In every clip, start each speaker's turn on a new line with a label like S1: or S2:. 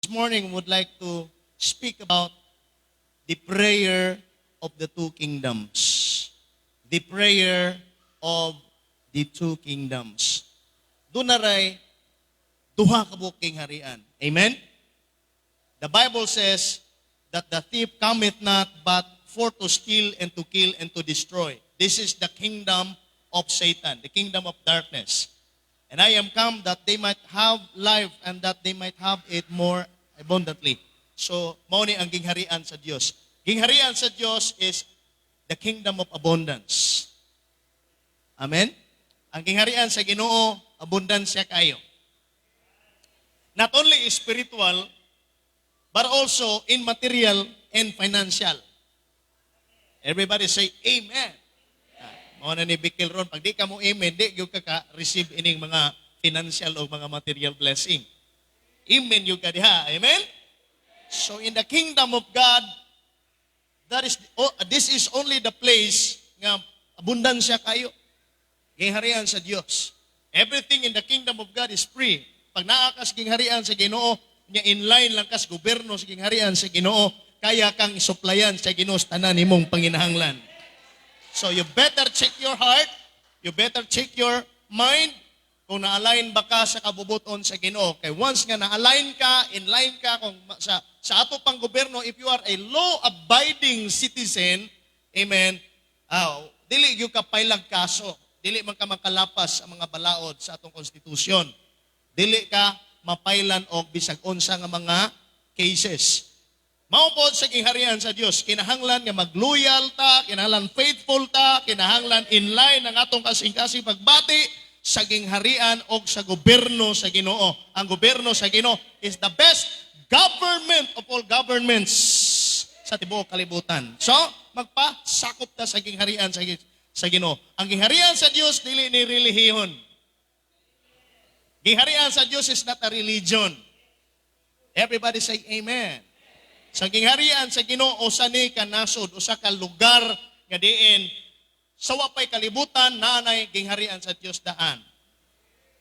S1: morning would like to speak about the prayer of the two kingdoms. The prayer of the two kingdoms. Doon na ray, duha ka buking harian. Amen? The Bible says that the thief cometh not but for to steal and to kill and to destroy. This is the kingdom of Satan, the kingdom of darkness. And I am come that they might have life and that they might have it more abundantly. So, mao ni ang gingharian sa Dios. Gingharian sa Dios is the kingdom of abundance. Amen? Ang gingharian sa Ginoo, abundansya kayo. Not only spiritual, but also in material and financial. Everybody say, Amen. Mao na ni Bikil ron, pag di ka mo amen, di yung ka-receive ining mga financial o mga material blessing. Amen yung ka diha. Amen? So in the kingdom of God, this is only the place nga abundansya kayo. Gingharian sa Dios. Everything in the kingdom of God is free. Pag naakas gingharian sa Ginoo, nya inline lang kas gobyerno sa gingharian sa Ginoo, kaya kang isuplayan sa Ginoo sa tanan nimong panginahanglan. So you better check your heart, you better check your mind, kung na-align ba ka sa kabubuton sa Ginoo. Kay once nga na-align ka, in-line ka kung sa ato pang gobyerno, if you are a law-abiding citizen, amen, dili yung ka pailag kaso, dili man ka makalapas ang mga balaod sa atong konstitusyon. Dili ka mapailan og bisag unsa nga mga cases. Mao po sa gingharian sa Dios, kinahanglan nga magloyal ta, kinahanglan faithful ta, kinahanglan in line ang atong kasing-kasing pagbati sa gingharian o sa gobyerno sa Ginoo. Ang gobyerno sa Ginoo is the best government of all governments sa tibuok kalibutan. So, magpasakop ta sa gingharian sa Ginoo. Ang gingharian sa Dios dili ni relihiyon. Gingharian sa Dios is not a religion. Everybody say amen. Sa gingharian sa Ginoo usa ni kanasod, usa ka lugar nga diin sa wapay kalibutan naanay gingharian sa Dios daan.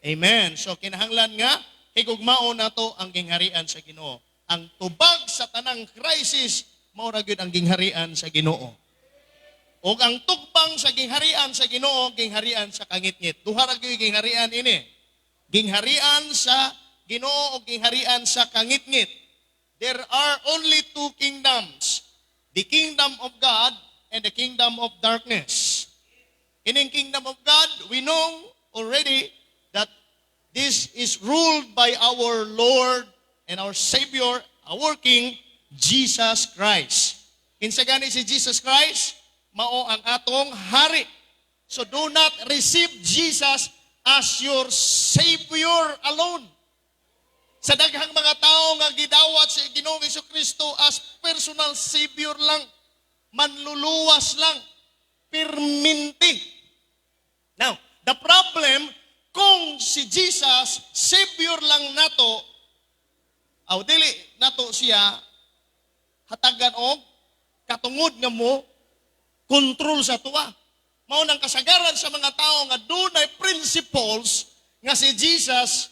S1: Amen. So kinahanglan nga higugmao nato ang gingharian sa Ginoo. Ang tubag sa tanang crisis mao ra gyud ang gingharian sa Ginoo. O ang tugbang sa gingharian sa Ginoo, gingharian sa kangitngit. Duha ra gyud gingharian ini. Gingharian sa Ginoo o gingharian sa kangitngit. There are only two kingdoms, the kingdom of God and the kingdom of darkness. In the kingdom of God, we know already that this is ruled by our Lord and our Savior, our King, Jesus Christ. Kinsa gani si Jesus Christ, mao ang atong hari. So do not receive Jesus as your Savior alone. Sa daghang mga tao nga gidawat si Ginoong Jesucristo as personal savior lang, manluluwas lang, perminti. Now, the problem, kung si Jesus, savior lang nato, dili nato siya, hatagan og katungod nga mo, control sa tuwa. Mao nang kasagaran sa mga tao nga dunay principles nga si Jesus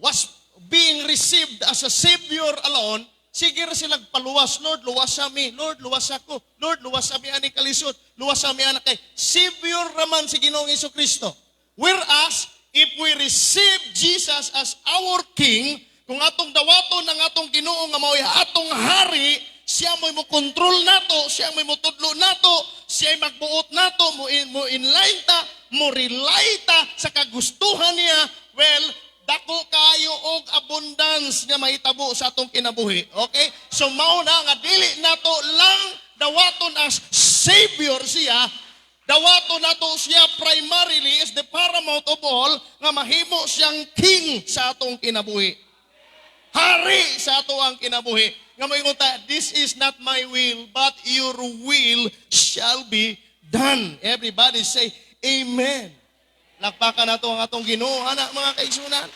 S1: was being received as a Savior alone, sige ra silang paluwas, Lord, luwas mi, Lord, luwas ako, Lord, luwas mi ani kalisod, luwas mi anak kay Savior raman si Ginoong Jesucristo. Whereas, if we receive Jesus as our King, kung atong dawaton ang atong Ginoo nga mao'y atong hari, siya mo'y mo control nato, siya mo'y mo tudlo nato, siya magbuot nato, mo inline ta, mo rely ta sa kagustuhan niya, well, dako kayo og abundance nga mahitabo sa atong kinabuhi. Okay? So mao na nga dili nato lang dawaton as Savior siya, dawaton nato siya primarily is the paramount of all nga mahimo siyang King sa atong kinabuhi. Hari sa ato ang kinabuhi. Nga moingon ta, this is not my will, but your will shall be done. Everybody say, Amen. Lakpakan nato ang atong Ginoo, anak mga kaigsunan.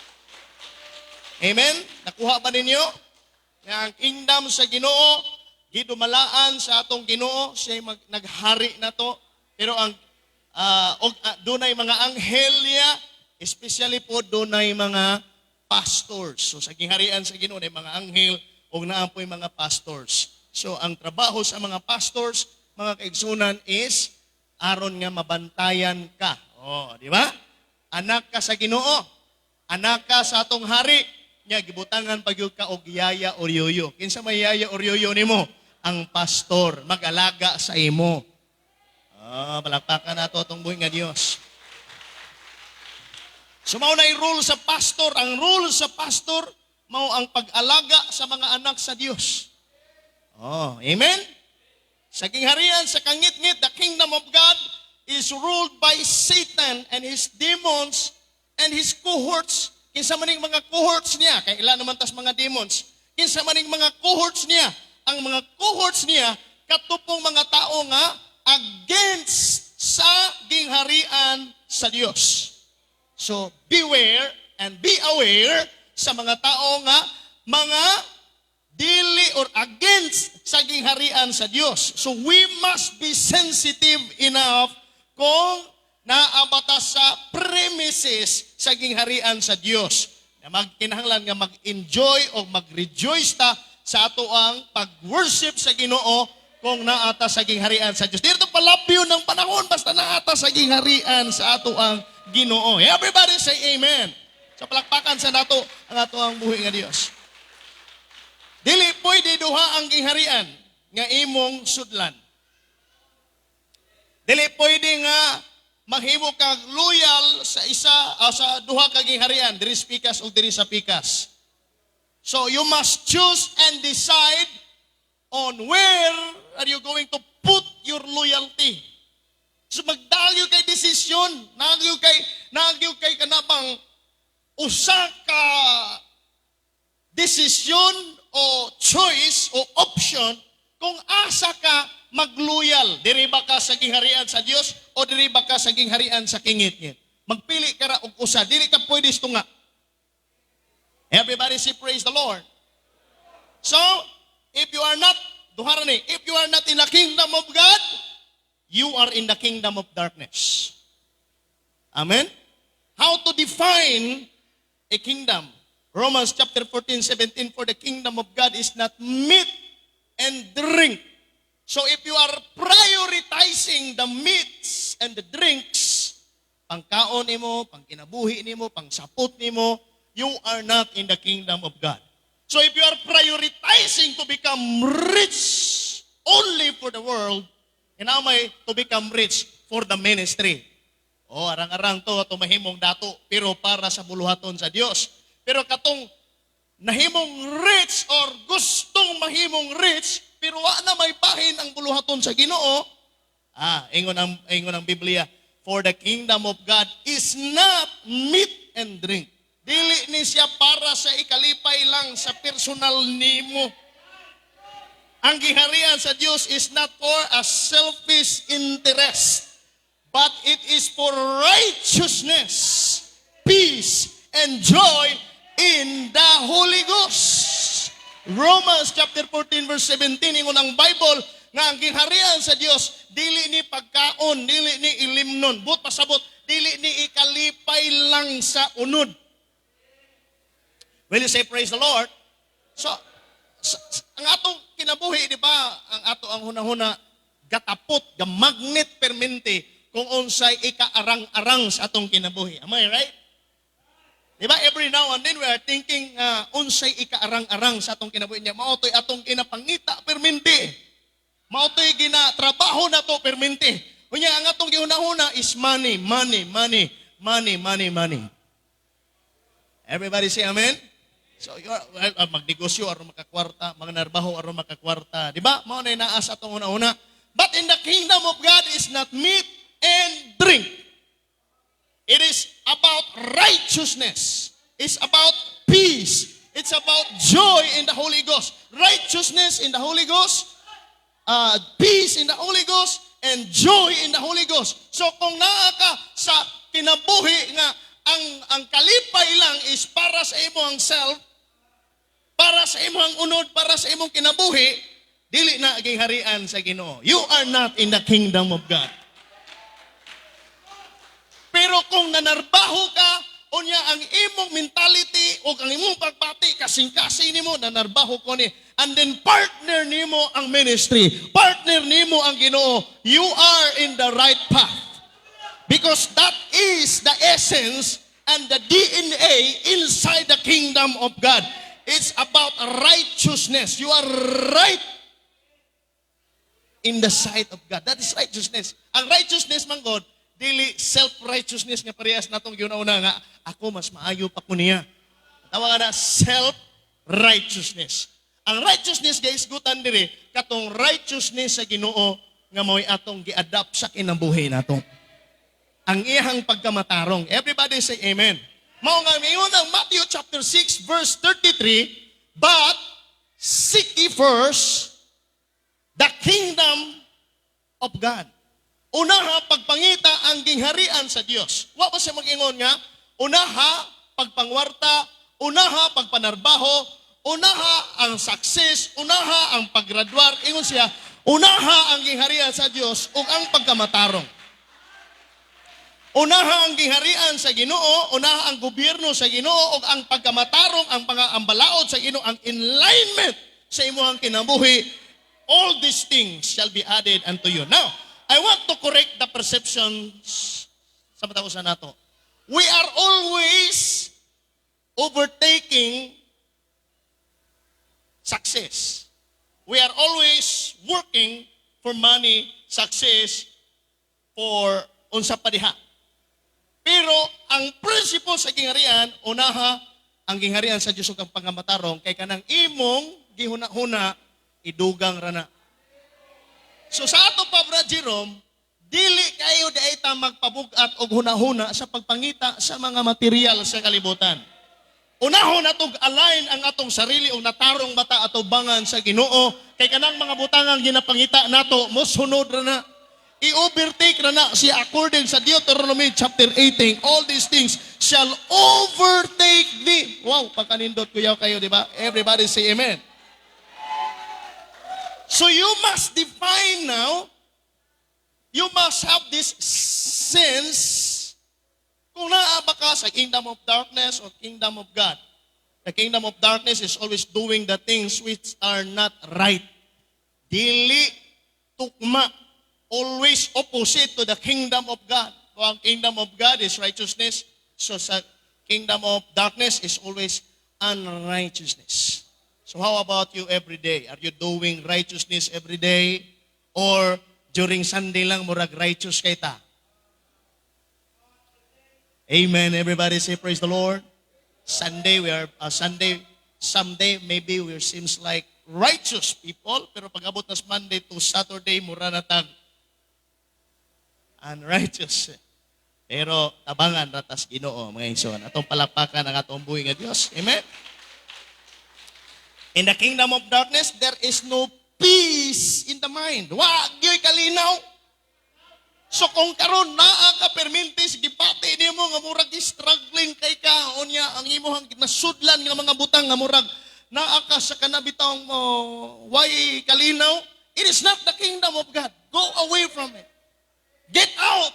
S1: Amen? Nakuha ba ninyo? Nga ang kingdom sa Ginoo, gidumalaan sa atong Ginoo, siya naghari na to. Pero ang dunay mga anghel niya, especially po dunay mga pastors. So sa gingharian sa Ginoo ay mga anghel o naapoy mga pastors. So ang trabaho sa mga pastors, mga kaigsunan is aron nga mabantayan ka. Oh, di ba? Anak ka sa Ginoo. Anak ka sa atong hari. Nya gibutangan pagyud ka og yaya or yoyo. Kinsa may yaya or yoyo nimo? Ang pastor mag-alaga sa imo. Palakpakan nato atong buhi nga Dios. So mao na rule sa pastor. Ang rule sa pastor mao ang pag-alaga sa mga anak sa Dios. Amen? Sa gingharian, sa kangit-ngit, the kingdom of God is ruled by Satan and his demons and his cohorts. Kinsa maning mga cohorts niya, kay ilan naman tas mga demons. Kinsa maning mga cohorts niya, ang mga cohorts niya katupong mga tao nga against sa gingharian sa Dios. So beware and be aware sa mga tao nga mga dili or against sa gingharian sa Dios. So we must be sensitive enough kung naabata sa premises sa gingharian sa Dios. Na magkinahanglan nga mag-enjoy o mag-rejoice ta sa ato ang pag-worship sa Ginoo kung naata sa gingharian sa Dios. Dito palabyo ng panahon basta naata sa gingharian sa ato ang Ginoo. Everybody say amen. Sa palakpakan sa nato ang ato ang buhi nga Dios. Dili pwede duha ang gingharian nga imong sudlan. Dili pwede nga maghimo kag loyal sa isa o sa duha ka gingharian, diri sa pikas o diri sa pikas. So you must choose and decide on where are you going to put your loyalty. So magdagyo kay desisyon, nagyo kay kanabang usa ka desisyon o choice o option kung asa ka magloyal. Diri ba ka sa gingharian sa Dios o diri ba ka sa gingharian sa kingit-ngit? Magpili ka ra og usa. Dili ka pwede tunga. Everybody say praise the Lord. So, if you are not, duharani, if you are not in the kingdom of God, you are in the kingdom of darkness. Amen? How to define a kingdom? Romans chapter 14:17, for the kingdom of God is not meat and drink. So if you are prioritizing the meats and the drinks, pangkaon nimo, pangkinabuhi nimo, pangsapot nimo, you are not in the kingdom of God. So if you are prioritizing to become rich only for the world, and now may to become rich for the ministry. Arang-arang to mahimong dato, pero para sa buluhaton sa Dios. Pero katong nahimong rich or gustong mahimong rich, pero wa na may bahin ang buluhaton sa Ginoo, ingon ang Biblia, for the kingdom of God is not meat and drink. Dili ni siya para sa ikalipay lang sa personal nimo. Ang giharian sa Dios is not for a selfish interest, but it is for righteousness, peace, and joy in the Holy Ghost. Romans chapter 14 verse 17, ingon ang Bible nga ang gingharian sa Dios dili ni pagkaon, dili ni ilimnon, but pasabot dili ni ikalipay lang sa unod. Will you say praise the Lord? So ang atong kinabuhi, di ba, ang ato ang hunahuna gatapot, magnet permente kung unsay ikaarang-arang sa atong kinabuhi. Am I right? Di ba, every now and then we are thinking unsay ikaarang-arang sa atong kinabuhi niya. Maotoy atong kinapangita permente. Maotoy ginatrabaho na to permente. Unya ang atong gihunahuna is money, money, money, money, money, money. Everybody say amen? So, magnegosyo aron makakwarta, magnarbaho aron makakwarta. Di ba? Mao na inaas atong una-una. But in the kingdom of God is not meat and drink. It is about righteousness. It's about peace. It's about joy in the Holy Ghost. Righteousness in the Holy Ghost, peace in the Holy Ghost, and joy in the Holy Ghost. So kung naa ka sa kinabuhi nga ang kalipay lang is para sa imong self, para sa imong unod, para sa imong kinabuhi, dili na gingharian sa Ginoo. You are not in the kingdom of God. Pero kung nanarbaho ka unya ang imong mentality o ang imong pagpati kasing-kasing nimo na narbaho ko ni. And then partner nimo ang ministry. Partner nimo ang Ginoo. You are in the right path. Because that is the essence and the DNA inside the kingdom of God. It's about righteousness. You are right in the sight of God. That is righteousness. Ang righteousness man God, dili self-righteousness nga parehas natong yun-una nga, ako mas maayo pa ko niya. Tawag na self-righteousness. Ang righteousness guys, gutan diri, katong righteousness sa Ginoo nga mo'y atong gi-adapt sa kinabuhi natong. Ang iyang pagkamatarong. Everybody say amen. Mao nga mayon ang Matthew chapter 6 verse 33, but seek ye first the kingdom of God. Unaha pagpangita ang gingharian sa Dios. Wa ba siya mag-ingon nga? Unaha pagpangwarta, unaha pagpanarbaho, unaha ang success, unaha ang paggraduar. Ingon siya, unaha ang gingharian sa Dios ug ang pagkamatarong. Unaha ang gingharian sa Ginoo, unaha ang gobyerno sa Ginoo, ug ang pagkamatarong, ang pangambalaod sa Ginoo, ang enlightenment sa imong kinabuhi. All these things shall be added unto you. Now, I want to correct the perceptions sa matausan nato. We are always overtaking success. We are always working for money, success, for unsa pa diha. Pero ang prinsipo sa gingharian, unaha ang gingharian sa Dios ug ang pangamatarong kay kanang imong gihuna-huna idugang rana. So sa ato pa Brad Jerome, dili kayo daita magpabugat og hunahuna sa pagpangita sa mga material sa kalibutan. Unahon natog align ang atong sarili og natarong bata ato bangan sa Ginoo kay kanang mga butangang ginapangita nato mosunod ra na. I-overtake na siya according sa Deuteronomy chapter 18. All these things shall overtake thee. Wow, pagkanindot kuyaw kayo, di ba? Everybody say amen. So you must define now, you must have this sense kung naaba ka sa kingdom of darkness or kingdom of God. The kingdom of darkness is always doing the things which are not right. Dili tukma. Always opposite to the kingdom of God. So ang kingdom of God is righteousness. So sa kingdom of darkness is always unrighteousness. So how about you every day? Are you doing righteousness every day? Or during Sunday lang murag righteous kay ta? Amen. Everybody say praise the Lord. Sunday someday maybe we seems like righteous people, pero pag abot nas Monday to Saturday mura na tag unrighteous. Pero tabangan ratas Ginoo mga igsoon. Atong palakpakan ang atong buhi nga Dios. Amen. In the kingdom of darkness there is no peace in the mind. Wa gyoy kalinaw. So kung karon naa ka permintis gipati nimo nga murag struggling kay ka unya ang imong nasudlan nga mga butang nga murag naa ka sa kanabitang way kalinaw, it is not the kingdom of God. Go away from it. Get out!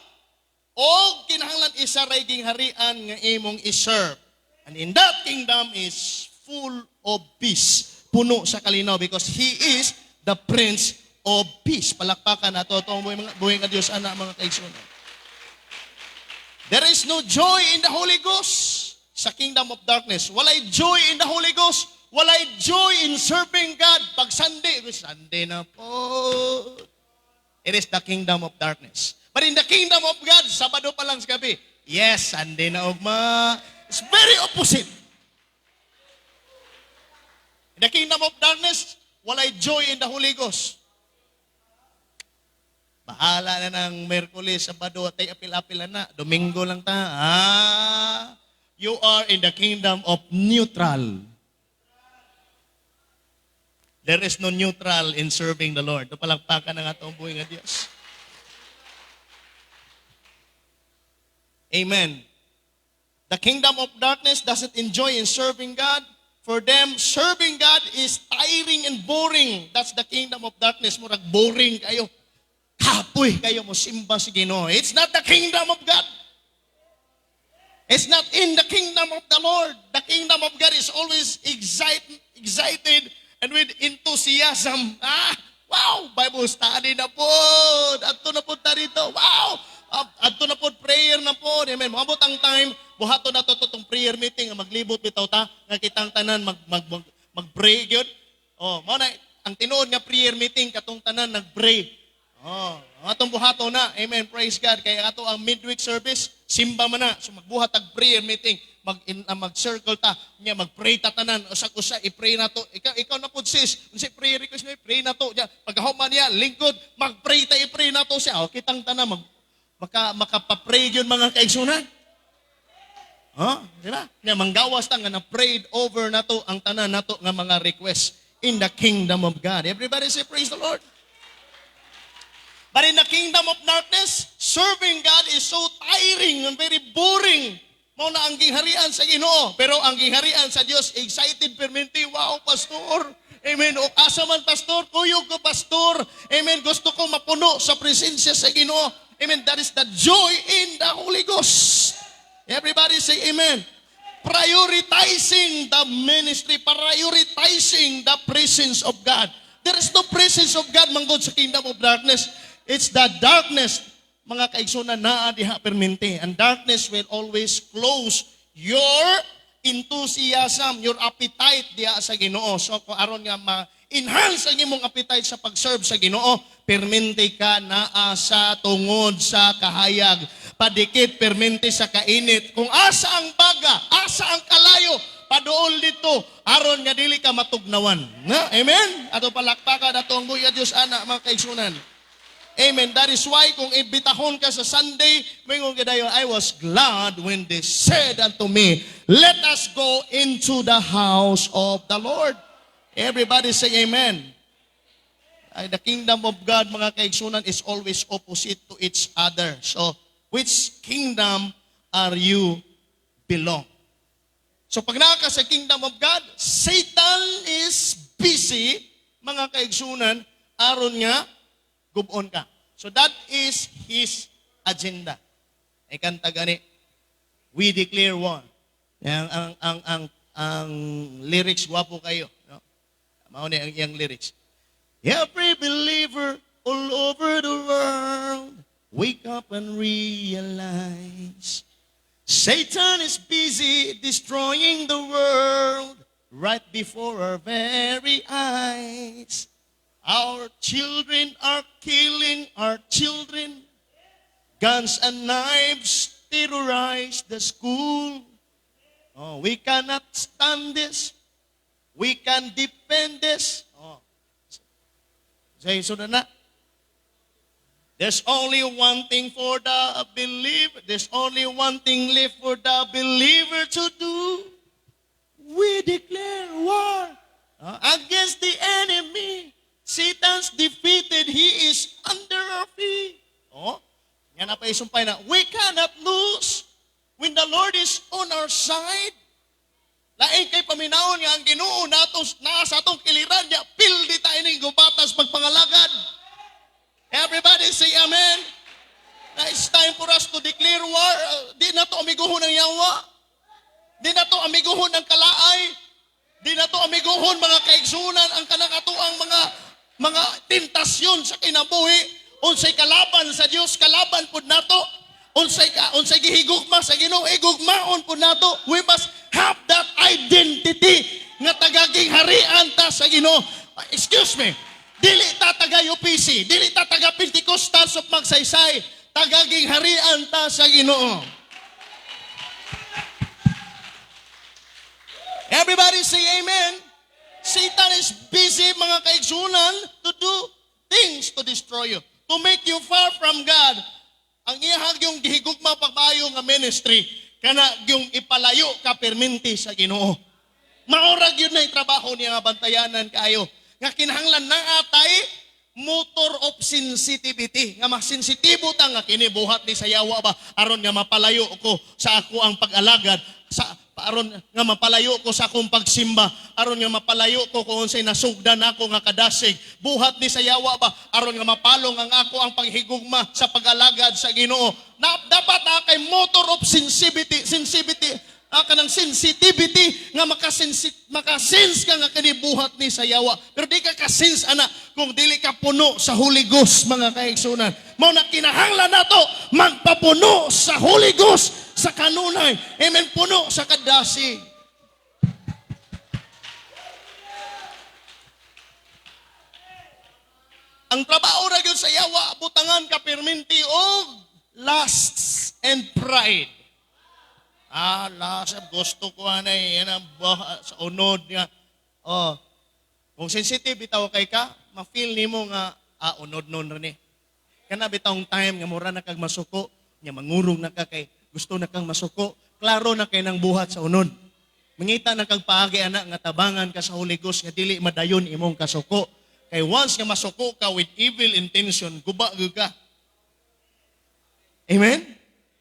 S1: O kinahanglan isa ray gingharian nga imong iserve. And in that kingdom is full of peace. Puno sa kalinaw because He is the Prince of Peace. Palakpakan nato itong buhay nga Diyos, anak mga kaigsunan. There is no joy in the Holy Ghost sa kingdom of darkness. Walay joy in the Holy Ghost. Walay joy in serving God. Pag Sunday na po. It is the kingdom of darkness. But in the kingdom of God, Sabado pa lang sa gabi, yes, Sunday na ugma. It's very opposite. In the kingdom of darkness, walay joy in the Holy Ghost. Bahala na ng Merkulis, Sabado, tay apil-apil na. Domingo lang ta. You are in the kingdom of neutral. There is no neutral in serving the Lord. Ito palagpakan ng atong buhay nga Diyos. Amen. The kingdom of darkness doesn't enjoy in serving God. For them, serving God is tiring and boring. That's the kingdom of darkness. Murag boring kayo. Kapoy kayo mo simba si Ginoo. It's not the kingdom of God. It's not in the kingdom of the Lord. The kingdom of God is always excited and with enthusiasm. Wow! Bible study na po. Adto na po ta dito. Wow! Adto na po prayer na po. Amen. Maabot ang time, buhato na to tong prayer meeting, maglibot bitaw ta nga kitang tanan mag-pray gyud. Oh, mao na ang tinuod nga prayer meeting katong tanan nag-pray. Oh, atong buhato na. Amen. Praise God. Kaya ato ang midweek service, simba man na. So magbuhat ag prayer meeting, mag-circle ta, nya mag-pray ta tanan, usa i-pray na to. Ikaw na pud sis, unsay prayer request na pray na to. Pagkahuman niya, lingkod, mag-pray ta, i-pray na to siya. O kitang tanan makapapray yun mga kaigsunan. Di ba? Nya manggawas ta nga na prayed over na to ang tanan nato nga mga request in the kingdom of God. Everybody say praise the Lord. But in the kingdom of darkness, serving God is so tiring and very boring. Mao na ang gingharian sa Ginoo. Pero ang gingharian sa Dios, excited permanente. Wow, pastor. Amen. O asa man pastor, kuyog ko pastor. Amen. Gusto ko mapuno sa presensya sa Ginoo. Amen. That is the joy in the Holy Ghost. Everybody say amen. Prioritizing the ministry, prioritizing the presence of God. There is no presence of God manggod sa kingdom of darkness. It's the darkness, mga kaigsunan, naa diha permente. And darkness will always close your enthusiasm, your appetite diha sa Ginoo. So kung aron nga ma-enhance ang imong appetite sa pag-serve sa Ginoo, permente ka naa sa tungod sa kahayag. Padikit permente sa kainit. Kung asa ang baga, asa ang kalayo, paduol dito, aron nga dili ka matugnawan. Na? Amen? Ato palakpakan, ato ang buya Diyos, anak, mga kaigsunan. Amen. That is why kung ibitahon ka sa Sunday, mingon kadayo, I was glad when they said unto me, let us go into the house of the Lord. Everybody say amen. The kingdom of God, mga kaigsunan, is always opposite to each other. So, which kingdom are you belong? So, pag naka sa kingdom of God, Satan is busy, mga kaigsunan, aron nga, gubon ka. So that is his agenda. Ay kanta gani, we declare war. Ang lyrics gwapo kayo, no? Mao ni ang lyrics. Every believer all over the world, wake up and realize Satan is busy destroying the world right before our very eyes. Our children are killing our children. Guns and knives terrorize the school. Oh, we cannot stand this. We can defend this. Oh. So na. There's only one thing for the believer. There's only one thing left for the believer to do. We declare war against the enemy. Satan's defeated. He is under our feet. Oh, yan na pa isumpay na. We cannot lose when the Lord is on our side. Lain kay paminawon nga ang Ginoo nato sa atong kiliran niya. Pildi tayo ning gubatas pagpangalagad. Everybody say amen. Now it's time for us to declare war. Di na to amiguhon ng yawa. Di na to amiguhon ng kalaay. Di na to amiguhon mga kaigsunan ang kanakatuang mga tentasyon sa kinabuhi, unsay kalaban sa Dios, kalaban pud nato, unsay gihigugma sa Ginoo, igugmaon pud nato. We must have that identity nga tagaging harian ta sa Ginoo. Excuse me. Dili ta taga UPC, dili ta taga Pentecostals of Magsaysay, tagaging harian ta sa Ginoo. Everybody say amen. Satan is busy, mga kaigsunan, to do things to destroy you, to make you far from God. Ang iyahag yung gihigugma pagbayo nga ministry, kana yung ipalayo ka perminti sa Ginoo. Maurag yun na yung trabaho niya nga bantayanan kayo. Nga kinahanglan na atay motor of sensitivity. Nga masensitibo ta nga kinibuhat ni sa yawa ba aron nga mapalayo ko sa ako ang pag-alagad sa aron nga mapalayo ko sa akong pagsimba, aron nga mapalayo ko kung unsay nasugdan ako nga kadasig. Buhat ni sayawa ba aron nga mapalong ang ako ang paghigugma sa pag-alagad sa Ginoo. Dapat na kay motor of sensitivity kanang sensitivity nga makasense ka nga kanibuhat ni sayawa. Pero di ka kasense ana kung dili ka puno sa Holy Ghost, mga kaigsunan. Mao na kinahanglan nato magpapuno sa Holy Ghost sa kanunay. Amen, puno sa kadasig. Ang trabaho ra gyud sa yawa butangan ka perminti og lusts and pride. Lasab, gusto ko yan ang sa unod nga. Kung sensitive bitaw kay ka, ma-feel nimo nga, unod nun rin eh. Kana bitawng time nga mura na kag masuko, nga mangurong na ka kay gusto na kang masuko, klaro na kay nang buhat sa unod. Mangita na kag paagi ana nga tabangan ka sa Holy Ghost nga dili madayon imong kasuko. Kay once nga masuko ka with evil intention, guba gyud ka. Amen?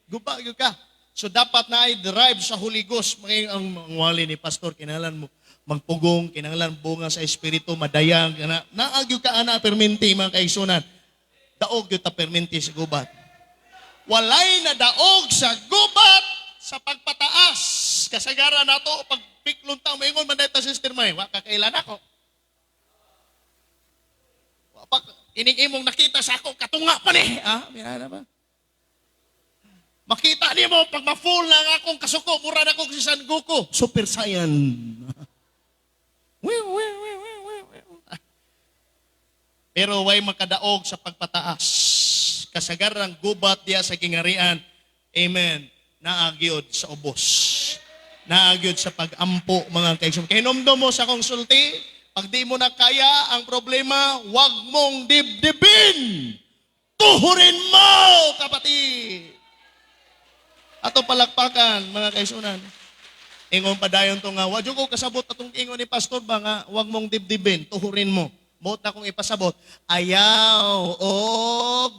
S1: Guba gyud ka. So dapat na i-drive sa Holy Ghost. Ang wali ni Pastor, kinahanglan mo magpugong, kinahanglan bunga sa Espiritu, madayang, naagyo ka ana perminti mga kaigsunan. Daog yung ta perminti sa gubat. Walay na daog sa gubat sa pagpataas. Kasagaran nato, pag piklong tao, maingon man dito sister May, wakakailan ako. Ining imong nakita sa ako, katunga pa ni. Mira na ba? Makita niyo mo, pag ma-full lang akong kasuko, mura na akong si San Goku. Super Saiyan. Pero way makadaog sa pagpataas. Kasagarang gubat diya sa kingarian. Amen. Naagyod sa ubos. Naagyod sa pag-ampo, mga kaigsoon. Kinomdom mo sa kong sulti, pag di mo na kaya ang problema, wag mong dibdibin. Tuhurin mo, kapatid. Ato palakpakan, mga kaisunan. Ingon pa dayon to nga, wadyo ko kasabot atong ingon ni Pastor ba nga, wag mong dibdibin, tuhurin mo. Bot na kong ipasabot, ayaw,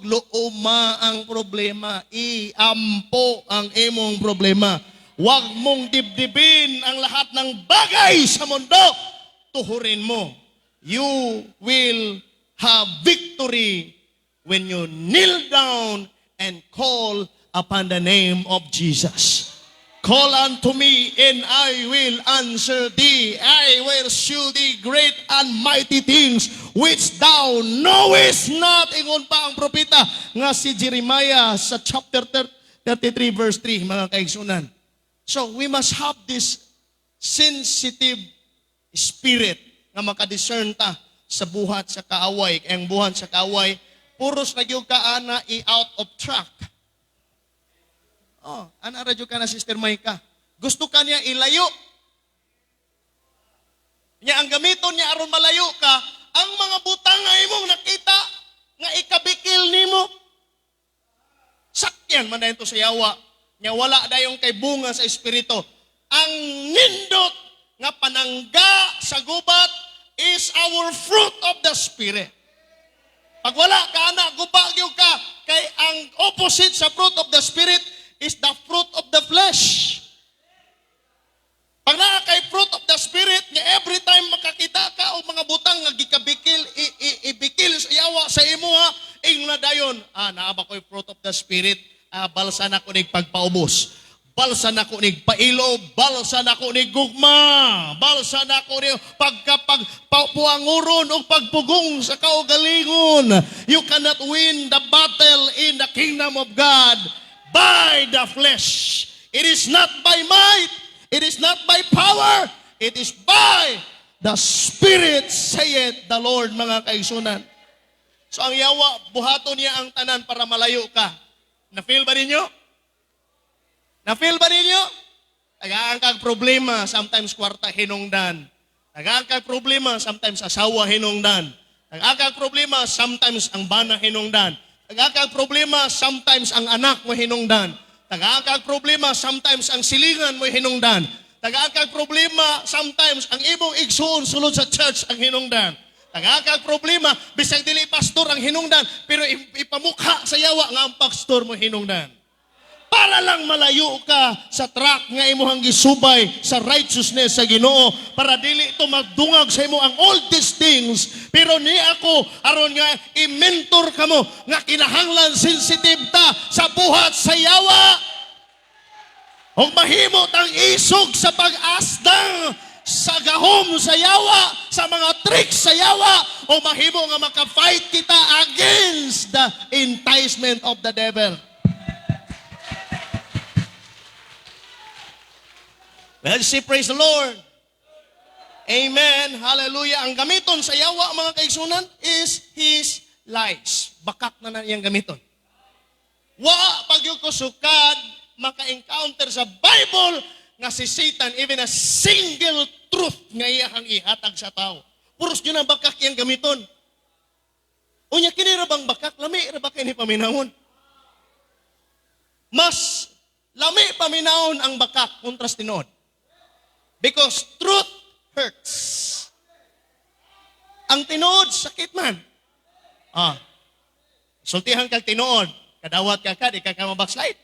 S1: luuma ang problema, iampo ang imong problema. Wag mong dibdibin ang lahat ng bagay sa mundo, tuhurin mo. You will have victory when you kneel down and call upon the name of Jesus. Call unto me, and I will answer thee. I will shew thee great and mighty things which thou knowest not. Ingon pa ang propeta nga si Jeremiah sa chapter 33 verse 3, mga kaigsunan. So we must have this sensitive spirit nga makadiscern ta sa buhat sa kaaway. Kaya ang buhat sa kaaway, puros na gyud ka ana i-out of track. Ana radyo ka na, Sister Maika. Gusto ka niya ilayo. Niya ang gamiton niya aron malayo ka, ang mga butang nga imong nakita, nga ikabikil nimo. Sakyan man dayon to sa yawa. Nya wala dayon kay bunga sa espiritu. Ang nindot nga panangga sa gubat is our fruit of the Spirit. Pag wala ka na, gubagyo ka, kay ang opposite sa fruit of the Spirit is the fruit of the flesh. Pag naa kay fruit of the Spirit, nga every time makakita ka o mga butang nga gikabikil, ibikil sa yawa sa imo ha, ingna dayon, naaba ko'y fruit of the Spirit, balsa na ko nig pagpaubos. Balsa na ko nig pailo, balsa na ko nig gugma, balsa na ko nig pagpuanguron o pagpugong sa kaugalingon. You cannot win the battle in the kingdom of God by the flesh. It is not by might, it is not by power, it is by the Spirit, saith the Lord, mga kaigsunan. So ang yawa, buhaton niya ang tanan para malayo ka. Na-feel ba ninyo? Na-feel ba ninyo? Tagaan kang problema, sometimes kwarta hinungdan. Tagaan kang problema, sometimes asawa hinungdan. Tagaan kang problema, sometimes ang bana hinungdan. Tagaan kang problema, sometimes ang anak mo hinungdan. Tagaan kang problema, sometimes ang silingan mo hinungdan. Tagaan kang problema, sometimes ang imong igsoon sulod sa church ang hinungdan. Tagaan kang problema, bisag dili pastor ang hinungdan, pero ipamukha sa yawa nga ang pastor mo hinungdan. para lang malayo ka sa track nga imuhang gisubay sa righteousness sa Ginoo, para dili ito magdungag sa imo ang all these things. Pero ni ako aron nga i-mentor kamo nga kinahanglan sensitive ta sa buhat sa yawa, o mahimo tang isog sa pag-asdang sa gahom sa yawa, sa mga tricks sa yawa, o mahimo nga maka-fight kita against the enticement of the devil. Well, say praise the Lord. Amen. Hallelujah. Ang gamiton sa yawa, mga kaigsunan, is His lies. Bakak na iyang gamiton. Wa pagyud ko sukad maka-encounter sa Bible nga si Satan even a single truth nga iyang ihatag sa tao. Puros yun ang bakak iyang gamiton. Unya kini ra bang bakak, lami ra ba kini paminawon? Mas lami paminawon ang bakak kontra sa tinuod. Because truth hurts. Ang tinuod sakit man. Sultihan kag tinuod, kadawat ka di ka mabackslide.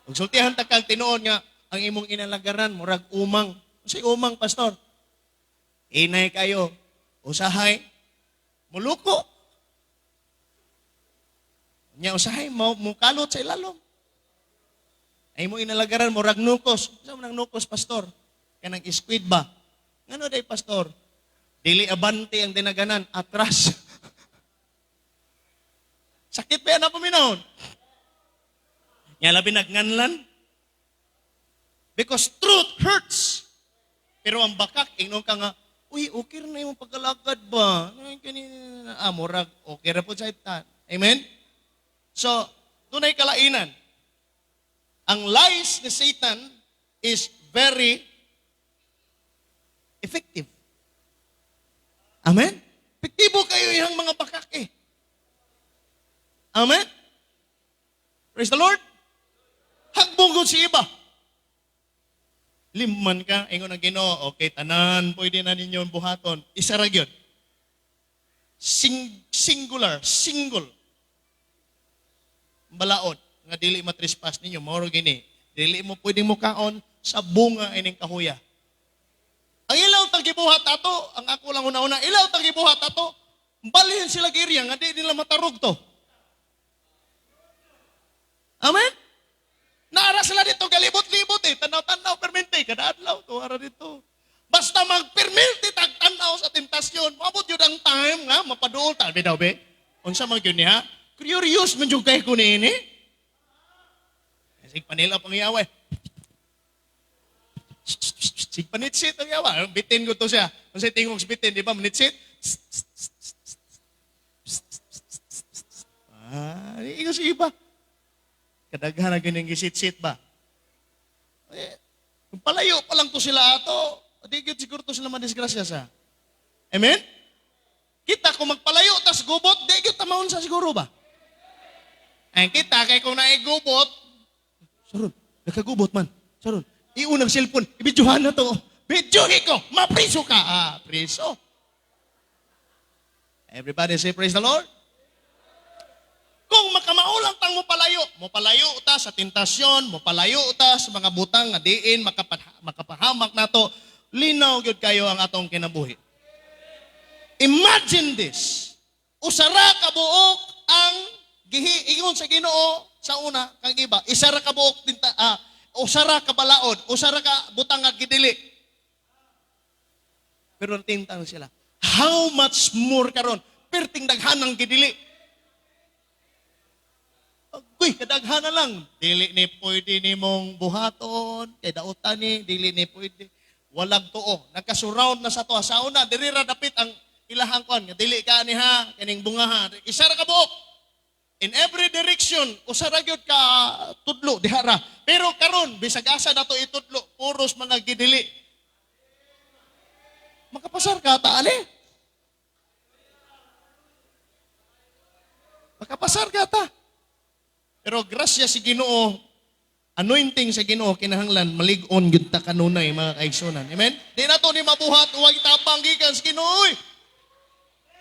S1: Ug sultihan ta kag tinuod nga ang imong inalagaran murag umang. Unsay umang, pastor? Inay kayo, usahay, muluko. Nya usahay mo mukalot sa ilalom. Ay mo inalagaran murag nukos. Sa man ang nukos, pastor? Kanang squid ba? Ngano day, pastor? Dili abante ang dinaganan, atras. Sakit ba yan na paminahon? Nya labi nagnganlan. Because truth hurts. Pero ang bakak, ingnon ka nga, uy, okay na yung pagkalagad ba? Murag, okay na po sa itan. Amen? So, tunay kalainan. Ang lies ni Satan is very effective. Amen? Epektibo kayo yung mga bakak eh. Amen? Praise the Lord. Hagbungod si iba. Limman ka, ingon ang Ginoo, okay, tanan, pwede na ninyo buhaton. Isa ra gyud. Single. Balaod nga dili matrespass ninyo, mao gini. Dili mo pwedeng mukaon sa bunga ining kahuya. Ang ilaw tag gibuhat ato, ang ako lang una-una, ilaw tag gibuhat ato, balhin sila girya nga di nila matarog to. Amen? Naara sila dito, galibot-libot eh. Tanaw-tanaw, permente. Kada adlaw to, ara dito. Basta mag-permente, tag-tanaw sa tentasyon. Mabot yun ang time nga, mapaduol. Tabi daw, be. Unsa mag yun niya? Curious, man yung kay ko ni ini. Sig panila pang yawa. Sig panitsit ang yawa. Bitin ko to siya. Kung sa tingog bitin, di ba? Manitsit. Ikaw si iba. Kadaghan na ganyan gisit-sit ba? Kung palayo pa lang to sila ato, di siguro to sila madisgrasya sa. Amen? Kita kung magpalayo, tas gubot, di gyud tamahon sa siguro ba? Ay kita, kay kung naigubot, sarun, nakagubot man, sarun, iunang cellphone, ibidyohan na to, bidyohi ko, mapriso ka. Priso. Everybody say praise the Lord. Kung makamaulang tang mo palayo ta sa tentasyon, mo palayo ta sa mga butang nga diin makapahamak nato, linaw gyud kayo ang atong kinabuhi. Imagine this. Usara ka buok ang gihiingon sa Ginoo sa una kang iba. Isara ka buok usara ka balaod, usara ka butang nga gidili. Pero tintang sila. How much more karon? Perting daghanang gidili. Uy, kadaghan na lang. Dili ni pwede ni mong buhaton, kay dautan ni, dili ni pwede. Walag tuo. Nagkasurround na sa to. Sa una, diri ra dapit ang ilahang kon. Dili ka ni ha, kaning bunga ha. Isara ka buok. In every direction, usara gyud ka tudlo, diha ra. Pero karon, bisag asa na to itudlo, puros mga gidili. Makapasar ka, taali. Makapasar ka ta. Pero grasya si Ginoo, anointing sa Ginoo kinahanglan malig-on gyud ta kanunay mga kaigsunan. Amen? Di na to ni mabuhat uwag tabang gikan sa Ginoo.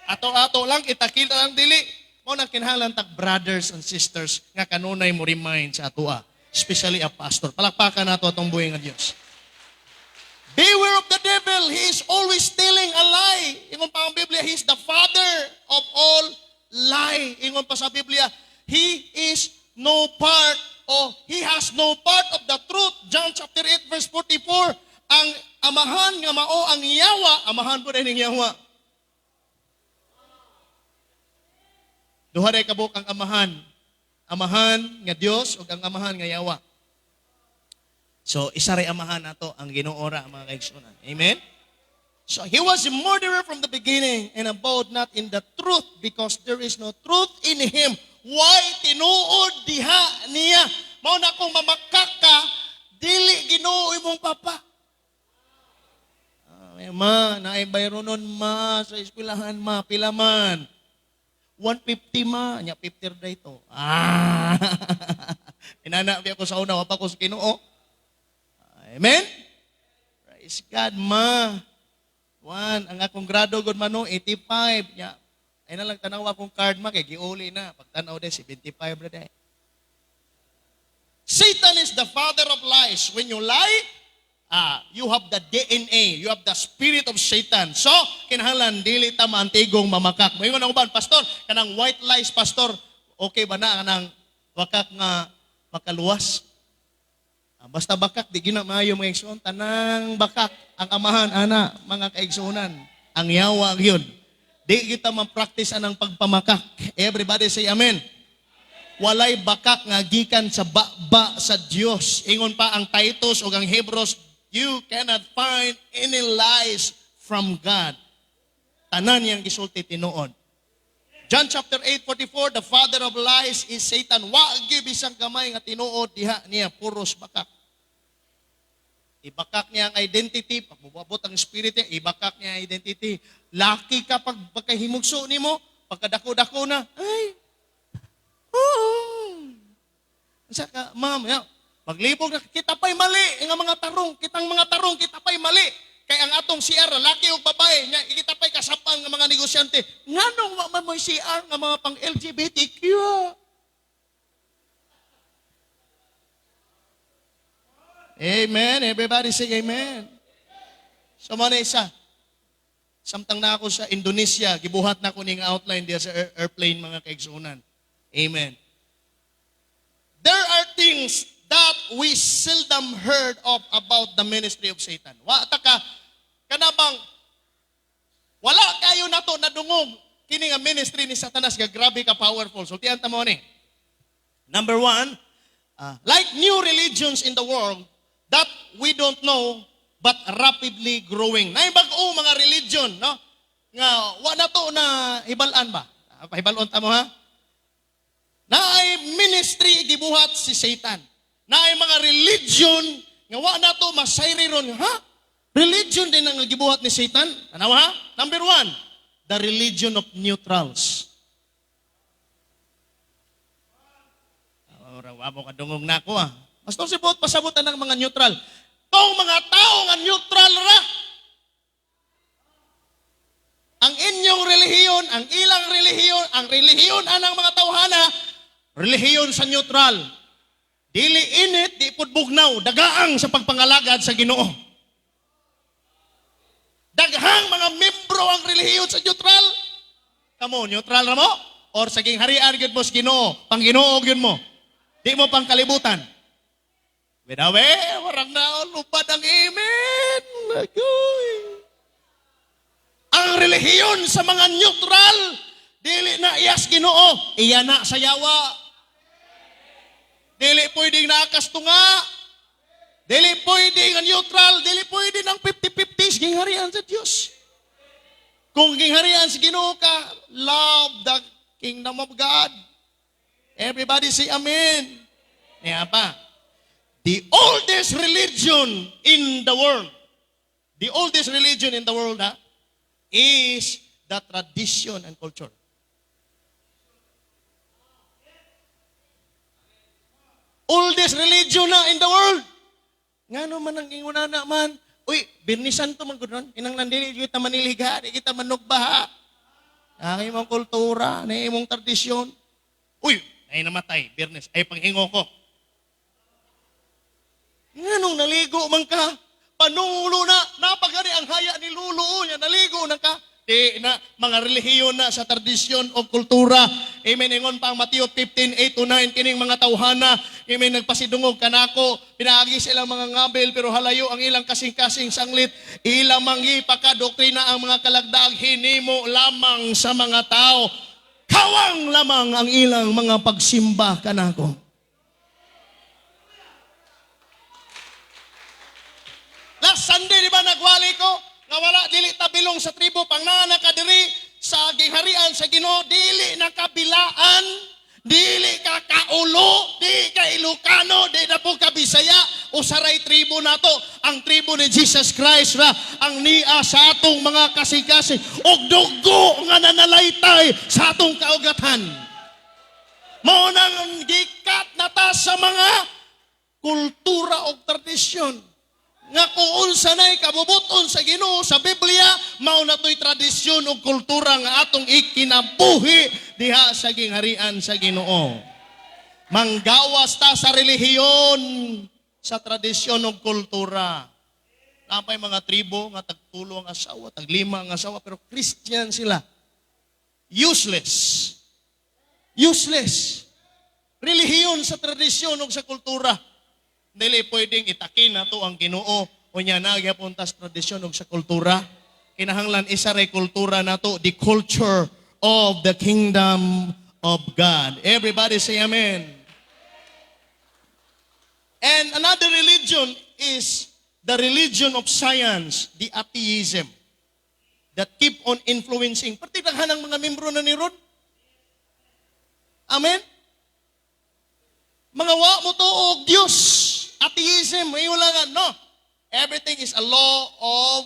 S1: Ato-ato lang kita ang dili. Mao na kinahanglan tag brothers and sisters nga kanunay mo remind sa atua, especially a pastor. Palakpakan nato atong buhay nga Dios. Beware of the devil. He is always telling a lie. Ingon pa ang Biblia, he is the father of all lie. Ingon pa sa Biblia, he is no part or he has no part of the truth. John chapter 8 verse 44. Ang amahan nga mao ang yawa, amahan po rin ang yawa. Duha ray kabuk ang amahan. Amahan nga Dios ug ang amahan nga yawa. So isa ray amahan nato ang Ginoo ra mga kaigsunan. Amen. So he was a murderer from the beginning and abode not in the truth because there is no truth in him. Why tinuod diha niya? Mao na kung mamakak ka, dili Ginoo imong papa. Ma, naay bayronon ma sa eskwelahan ma, pila man. 150 ma, nya 50 day to. Inana biya ko sa una, wapa ko sa Ginoo. Amen? Praise God, ma. One, ang akong grado gud man no, 85 nya. Ay na lang tanaw akong card ma kay giuli na. Pagtanaw de 75 ra day. Satan is the father of lies. When you lie, you have the DNA, you have the spirit of Satan. So, kinahanglan dili ta maantigong mamakak. Moingon ang uban, pastor, kanang white lies, pastor, okay ba na kanang wakak nga makaluwas? Basta bakak, di gina maayo mga igsoon. Tanang bakak, ang amahan, ana, mga kaigsunan. Ang yawa, yun. Di kita ma-practice anang pagpamakak. Everybody say amen. Walay bakak nga gikan sa ba sa Dios. Ingon pa ang Titus o ang Hebrews, you cannot find any lies from God. Tanan yang gisulti tinuod. John chapter 8:44, the father of lies is Satan. Wa gyud bisang gamay nga tinuod diha niya puros bakak. Ibakak niya ang identity, pagbubuabot ang spirit niya, ibakak niya ang identity. Laki ka pagkahimugso nimo, pagkadako-dako na, ay, saka, ma'am, paglibog na, kita pa'y mali, nga mga tarong, kita pa'y mali. Kaya ang atong CR, laki o babae, kita pa'y kasapang ng mga negosyante. Nga nung mamoy CR ng mga pang LGBTQ. Amen. Everybody say amen. So, mana isa. Samtang na ako sa Indonesia, gibuhat na ko ning outline diya sa airplane mga kaigsunan. Amen. There are things that we seldom heard of about the ministry of Satan. Wa taka kanabang wala kayo nato nadungog kini nga ministry ni Satanas nga grabe ka powerful. So tiyan ta mo ni. Number 1, like new religions in the world that we don't know but rapidly growing. Nay bag-o mga religion, no? Nga wa nato na hibalan ba? Pahibalon ta mo ha? Naay ministry gibuhat si Satan. Naay mga religion nga wa nato masayri ron, ha? Religion din ang gibuhat ni Satan. Ano ha? Number 1, the religion of neutrals. Ora wa mo kadungog nako ah. Pastor sibot pasabutan ng mga neutral. Tong mga tao nga neutral ra. Ang inyong relihiyon, ang ilang relihiyon, ang relihiyon anang mga tawhana, relihiyon sa neutral. Dili init, di pud bugnaw, dagaang sa pagpangalagad sa Ginoo. Daghang mga membro ang relihiyon sa neutral. Kamo, neutral ra mo? Or saging harian gyud mo sa Ginoo, pang Ginoo gyud mo. Di mo pang kalibutan. Bedawe, warang na lupad ang amen. Agoy. Ang relihiyon sa mga neutral, dili na iyas Ginoo, iya na sa yawa. Dili pwedeng nakastunga. Dili pwedeng neutral, dili pwedeng ng 50-50 gingharian sa Diyos. Kung gingharian sa Ginoo ka, love the kingdom of God. Everybody say amen. Niya pa. The oldest religion in the world, is the tradition and culture. Oldest religion na in the world. Nga naman ang ingunana man, uy, birnisan to man gudron, inang nandili kita maniliga, di kita manugbaha. Ang imong kultura, ang imong tradisyon. Uy, ay namatay, Bernes, ay panghingo ko. Nganong naligo man ka? Panulo na, napagani ang haya ni Lulo niya, naligo na ka. Di na, mga relihiyon na sa tradisyon o kultura. Amen, ingon pa ang Mateo 15:8-9, kining mga tawhana, amen, nagpasidungog kanako, pinaagi silang mga ngabel, pero halayo ang ilang kasing-kasing sanglit, ilang manggi pakadoktrina ang mga kalagdag, hinimo lamang sa mga tao. Kawang lamang ang ilang mga pagsimba kanako. Last Sunday, di ba, nagwali ko, nga wala dili tabilong sa tribo, pang nakadiri sa gingharian sa Ginoo, dili nakabilaan, dili ka kaulo, di ka Ilocano, di na po ka Bisaya, o saray tribo nato, ang tribo ni Jesus Christ ra, ang niya sa atong mga kasing-kasing, og dugo nga nanalaytay sa atong kaugatan. Mao nang gikat na ta sa mga kultura o tradisyon. Nga kung unsa na'y kabubuton sa Ginoo sa Biblia, mao na to'y tradisyon o kultura nga atong ikinabuhi diha sa gingharian sa Ginoo. Manggawas ta sa relihiyon, sa tradisyon o kultura. Napay mga tribo nga tagtulo ang asawa, taglima ang asawa, pero Christian sila. Useless. Useless. Relihiyon sa tradisyon o sa kultura. Dili pwedeng itakin nato ang Ginoo o nya nagyapon tas tradisyon ug sa kultura. Kinahanglan isa ray kultura nato, the culture of the kingdom of God. Everybody say amen. And another religion is the religion of science, the atheism, that keep on influencing. Pati daghan ang mga membro na ni Rod. Amen? Mga wa mo to og Dios. Atheism, may ulangan, no. Everything is a law of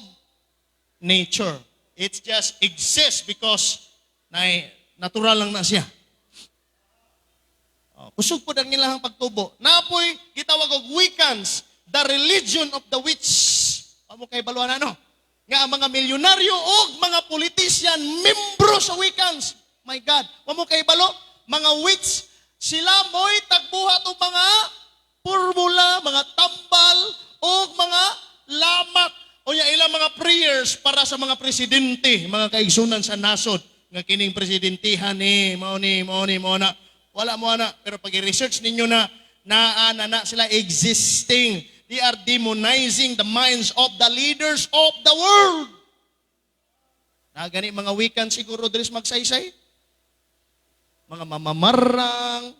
S1: nature. It just exists because natural lang na siya. Kusog po ang ilang pagtubo. Napoy, gitawag og Wiccans, the religion of the witch. Amo kay baluan ano? Nga ang mga milyonaryo o mga politician, membro sa Wiccans. My God, amo kay balo, mga witch, sila mo'y tagbuhat o mga formula, mga tambal, o mga lamat, o ilang mga prayers para sa mga presidente, mga kaigsunan sa nasod, nga kining presidentihan ni, mao na, wala mo na, pero pag i-research ninyo na sila existing, they are demonizing the minds of the leaders of the world. Gani mga wikan siguro dres magsaysay, mga mamamarang,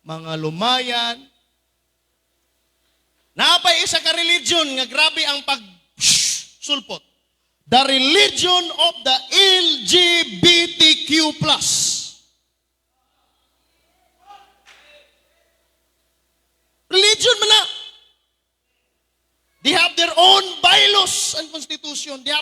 S1: mga lumayan. Napay isa ka religion nga grabe ang sulpot. The religion of the LGBTQ+. Religion man na. They have their own bylaws and constitution. They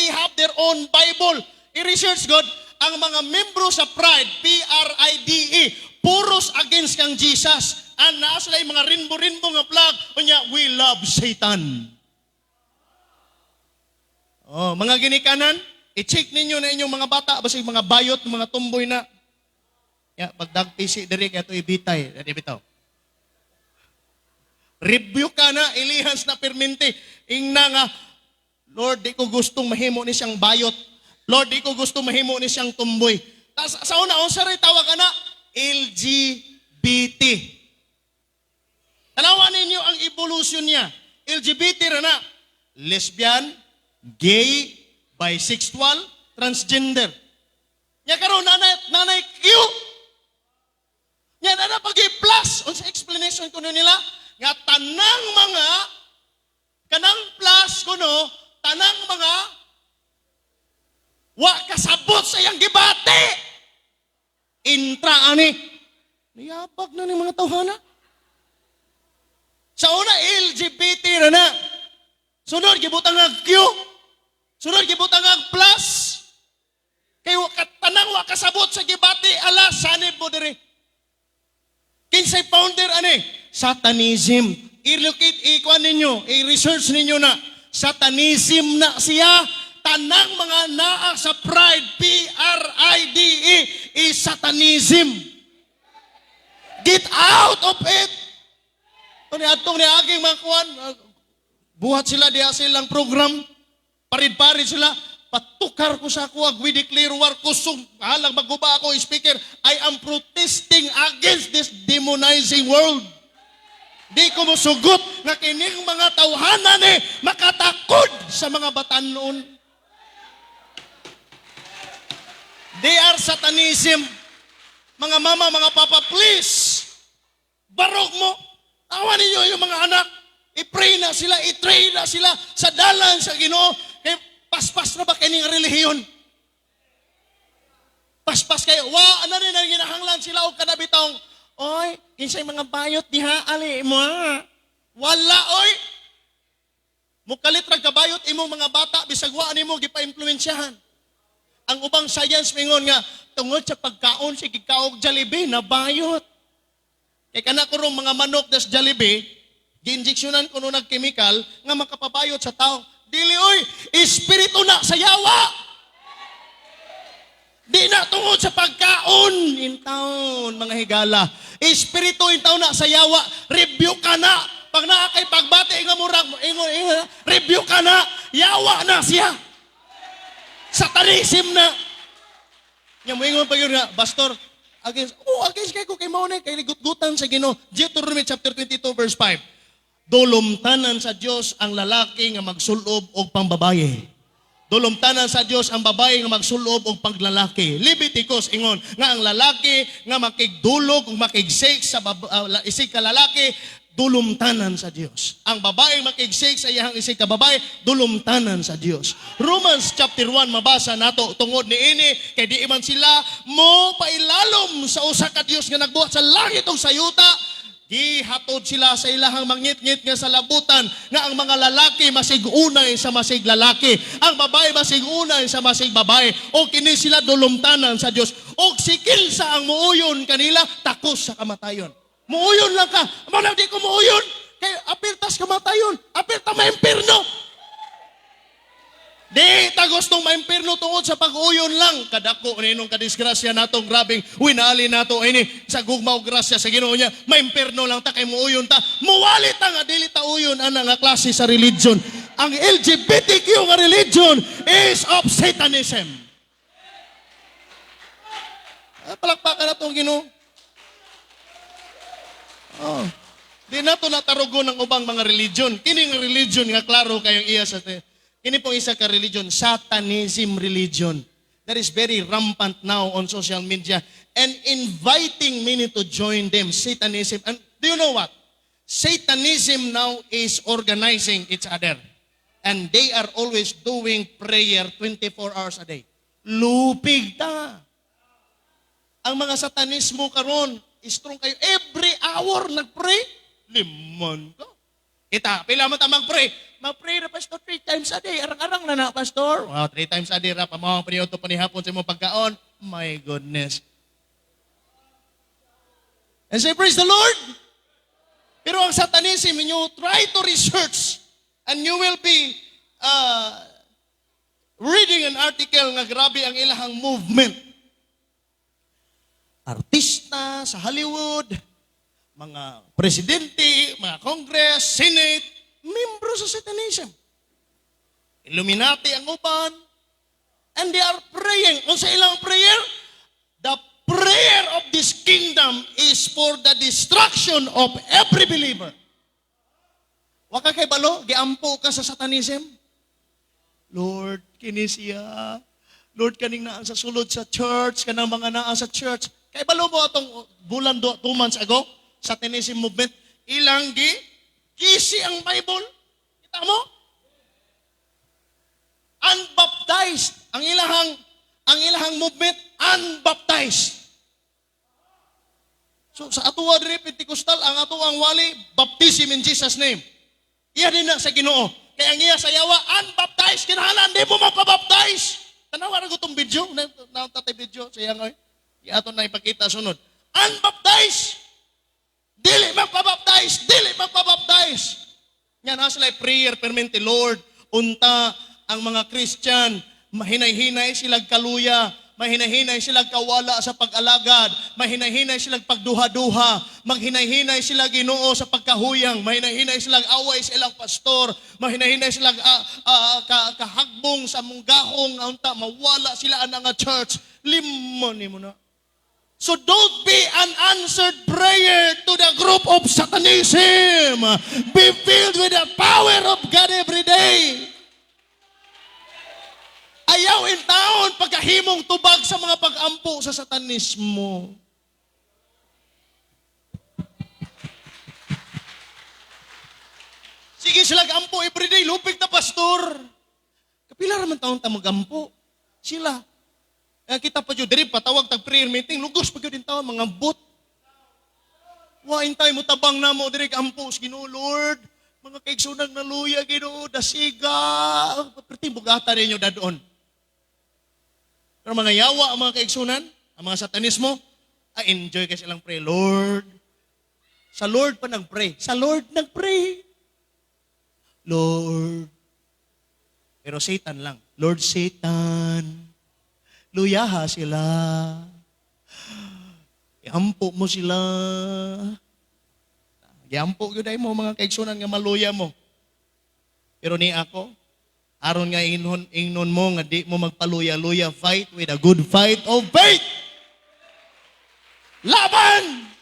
S1: have their own Bible. I-research God, ang mga membro sa Pride, PRIDE, puros against kang Jesus. And naa sila yung mga rinbo-rinbo nga flag. Kunya, we love Satan. Oh, mga ginikanan, i-check ninyo na inyong mga bata, basta mga bayot, mga tumboy na. Pagdagpisi, diri kaya ito ibitay. Bitaw. Review ka na, ilihans na permente. Ingna nga, Lord, di ko gustong mahimo ni siyang bayot. Lord, di ko gustong mahimo ni siyang tumboy. Sa una, unsa rin tawag ka na? LGBT. Tanawan ninyo ang evolution niya. LGBT na. Lesbian, gay, bisexual, transgender. Nya karon nanay Q. Nya na pag-plus. Unsa explanation kuno nila? Nga tanang mga kanang plus kuno, tanang mga wa kasabot sa iyang gibati. Intra ani. Niyabag na ni mga tawhana. Sa una, LGBT na. Sunod, gibutang ang Q. Sunod, gibutang ang plus. Kaya tanang wa kasabot sa gibati, ala, sanib mo diri. Kinsay founder, Satanism. I-locate, ikuan ninyo, i-research ninyo na. Satanism na siya. Tanang mga naa sa Pride, Satanism. Get out of it. Atong ni aging mga kuwan, buhat sila diha silang program, parid-parid sila, patukar ko sa kuwag, we declare war, kusog, halang maguba ako, speaker, I am protesting against this demonizing world. Di ko mosugot nga kining mga tawhanan makatakod sa mga batanon. They are Satanism. Mga mama, mga papa, please, barog mo. Awan ninyo yung mga anak. I-pray na sila, i-train na sila sa dalan sa Ginoo. Kaya paspas na ba kining relihiyon? Paspas kayo. Ano rin ang ginahanglan sila o kanabitong, oy, kinsay mga bayot diha, ali mo. Wala, oy. Mukalit rag kabayot imong mga bata, bisag wa nimo gipa-impluwensyahan. Ang ubang science mingon nga, tungod sa pagkaon, sige kaog Jollibee, nabayot. Kaya kana ko rong mga manok das Jollibee, gi-injeksyonan ko nung nag-chemical, nga makapabayot sa tao. Dili, oy, espiritu na sa yawa. Di na tungod sa pagkaon, intaon, mga higala. Espiritu intaon na sa yawa, review ka na. Pag naakay pagbati, ingon, review ka na, yawa na siya. Satanism na. Nga mo ingon pa yun nga, Pastor, against kay ko kay Maune, kay ligut-gutan sa Ginoo. Deuteronomy chapter 22 verse 5. Dulumtanan sa Dios ang lalaki nga magsulob og pangbabaye. Dulumtanan sa Dios ang babae nga magsulob og paglalaki. Leviticus ingon nga ang lalaki nga makigdulog ug makigsex sa isig ka lalaki, dulumtanan sa Dios. Ang babae makigsig sa iyang isig ka babae, dulumtanan sa Dios. Romans chapter 1 mabasa nato tungod niini kay di man sila mo pailalom sa usa ka Dios nga nagbuhat sa langit ug sa yuta. Gihatod sila sa ilahang mangit-ngit nga sa labutan nga ang mga lalaki masig-unay sa masig lalaki. Ang babae masig-unay sa masig babae. O kini sila dulumtanan sa Dios. O sikil sa ang muuyon kanila takos sa kamatayon. Muuyon lang ka. Mana di ko muuyon. Kay apirtas kamatayon. Apirta maimperno. Di ta gustong maimperno tungod sa pag-uyon lang. Kadako ninong kadisgrasya natong grabing winali nato ini sa gugmaw grasya sa Ginoo niya. Maimperno lang ta kay muuyon ta. Muwali ta nga dili ta uyon ana nga klase sa religion. Ang LGBTQ nga religion is of Satanism. Palakpakan na itong Ginoo. Oh. Di na ito natarugon ng ubang mga religion. Kining religion nga klaro kayong iya sa kini pong isa ka religion, Satanism religion. That is very rampant now on social media and inviting many to join them. Satanism. And do you know what? Satanism now is organizing each other. And they are always doing prayer 24 hours a day. Lupig ta. Ang mga satanismo karon, strong kayo. Every hour nag-pray. Limon ka. Kita, pila mo ta mag-pray. Mag-pray na, Pastor, 3 times a day. Arang-arang na, Pastor. Wow, 3 times a day. Pamawang paniyo ito panihapon sa mong pagkaon. My goodness. And say, praise the Lord. Pero ang Satanism, you try to research and you will be reading an article nga grabe ang ilahang movement. Artista sa Hollywood, mga presidente, mga Congress, Senate, membro sa Satanism. Illuminati ang uban. And they are praying. Kung sa ilang prayer, the prayer of this kingdom is for the destruction of every believer. Waka kay balo, giampo ka sa Satanism. Lord, kini siya. Lord, kaning naa sa sulod sa church, kanang mga naa sa church. Kay balo mo atong bulan 2 months ago, Satanism movement, ilang kisi ang Bible. Kita mo? Unbaptized. Ang ilahang movement, unbaptized. So sa atuwa diri Pentecostal, ang ato ang wali, baptism in Jesus name. Iya din na sa Ginoo. Kaya ang iya sa yawa, unbaptized. Kinahanglan di mo mapabaptize. Tanawa na ko itong video. Natatay video. Sayang ay. Ato na ipakita sunod. Unbaptized. Dili magpabaptize. Dili magpabaptize. Yan na sila prayer permanente. Lord, unta ang mga Christian, mahinay-hinay silang kaluya, mahinahinay silang kawala sa pag-alagad, mahinahinay silang pagduha-duha, maghinay-hinay sila Ginoo sa pagkahuyang, mahinahinay silang away sa ilang pastor, mahinahinay silang kahagbong sa munggahong, unta mawala sila ang nga church. Limon ni mo na. So don't be an answered prayer to the group of Satanism. Be filled with the power of God every day. Ayaw in taon pagkahimong tubag sa mga pag-ampo sa Satanismo. Sige sila ampo everyday, lupig na pastor. Kapila raman taon ta mag-ampo. Sila. Kita pa dyan, diri patawag tag prayer meeting, lugos pa din taon, mga bot. Wain tayo mo tabang na mo, diri ampo, Ginoo Lord. Mga kaigsunang naluya, Ginoo, dasiga. Perting bugata rin nyo dadoon. Pero mga yawa, ang mga kaigsunan, ang mga satanismo, enjoy kasi lang pray, Lord. Sa Lord pa nag-pray. Sa Lord nag-pray. Lord. Pero Satan lang. Lord Satan. Luyaha sila. Iampo mo sila. Iampo yun ay mo mga kaigsunan nga maluya mo. Pero ni ako, aron nga ingnon mo nga di mo magpaluya-luya, fight with a good fight of faith. Laban!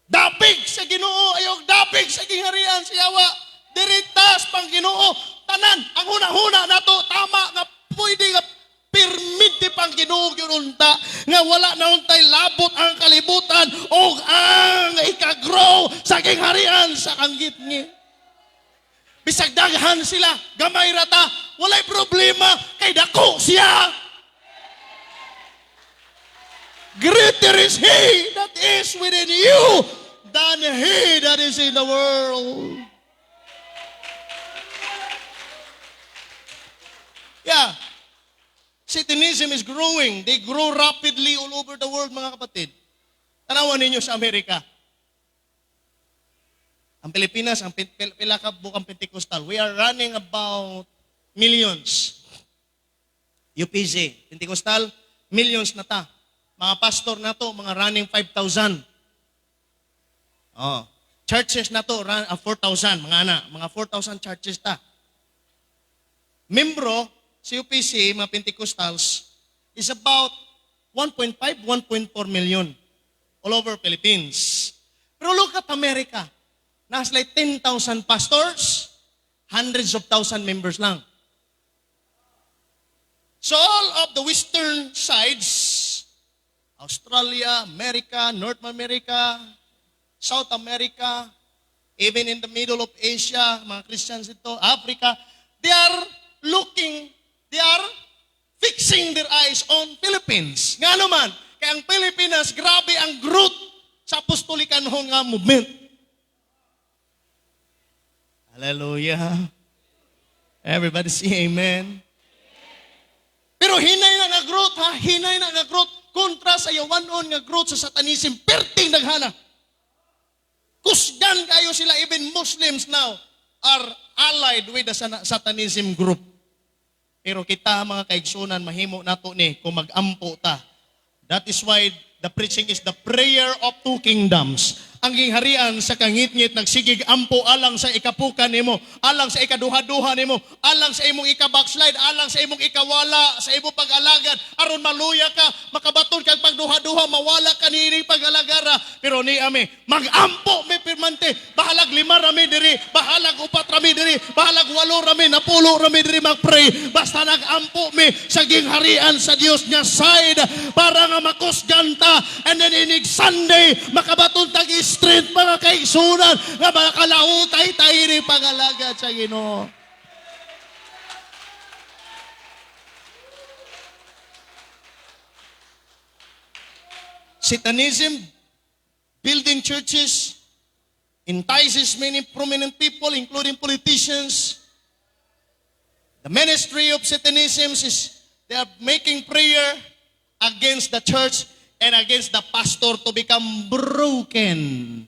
S1: Dapig sa Ginoo, ayog dapig sa gingharian sa yawa. Diritas pang Ginoo. Tanan, ang huna-huna na to, tama nga pwede nga permiti pang Ginoo unta nga wala na untay labot ang kalibutan o ang ikagrow sa gingharian sa kanggit niya. Bisag daghan sila, gamay rata, walay problema, kay dako siya. Greater is He that is within you than he that is in the world. Yeah. Satanism is growing. They grow rapidly all over the world, mga kapatid. Tanawan ninyo sa Amerika. Ang Pilipinas, ang Pilakabukang Pentecostal, we are running about millions. UPC, Pentecostal, millions na ta. Mga pastor na to, mga running 5,000. Oh. Churches na to, 4,000, mga 4,000 churches ta. Membro, CUPC, mga Pentecostals, is about 1.5, 1.4 million all over Philippines. Pero look at America. Nasa like 10,000 pastors, hundreds of thousand members lang. So all of the western sides, Australia, America, North America, South America, even in the middle of Asia, mga Christians ito, Africa, they are fixing their eyes on Philippines. Nga naman, kaya ang Pilipinas, grabe ang growth sa apostolikan nga movement. Hallelujah. Everybody say amen. Pero hinay na nga growth, ha? Hinay na nga growth kontra sa yawanon nga growth sa satanism. Perting naghana. Kusgan kayo sila, even Muslims now are allied with the satanism group. Pero kita mga kaigsunan, mahimo nato ni kung mag-ampo ta. That is why the preaching is the prayer of two kingdoms. Ang gingharian sa kangit-ngit nagsigig ampo alang sa ikapukan nimo, alang sa ikaduha-duha nimo, alang sa imong ika-backslide, alang sa imong ikawala, sa imong pag-alagad, aron maluya ka, makabaton kag pagduha-duha, mawala ka ni pag-alagara. Pero ni ame, mag-ampo mi pirmante, bahalag 5 rami diri, bahalag 4 rami diri, bahalag 8 rami, napulo rami diri mag-pray. Basta nag-ampo mi sa gingharian sa Dios nga side para nga makusganta, and then inig Sunday makabaton tag street mga kaigsunan nga makalautay tayo ni pag-alagad sa Ginoo. Satanism, building churches, entices many prominent people, including politicians. The ministry of Satanism is they are making prayer against the church and against the pastor to become broken.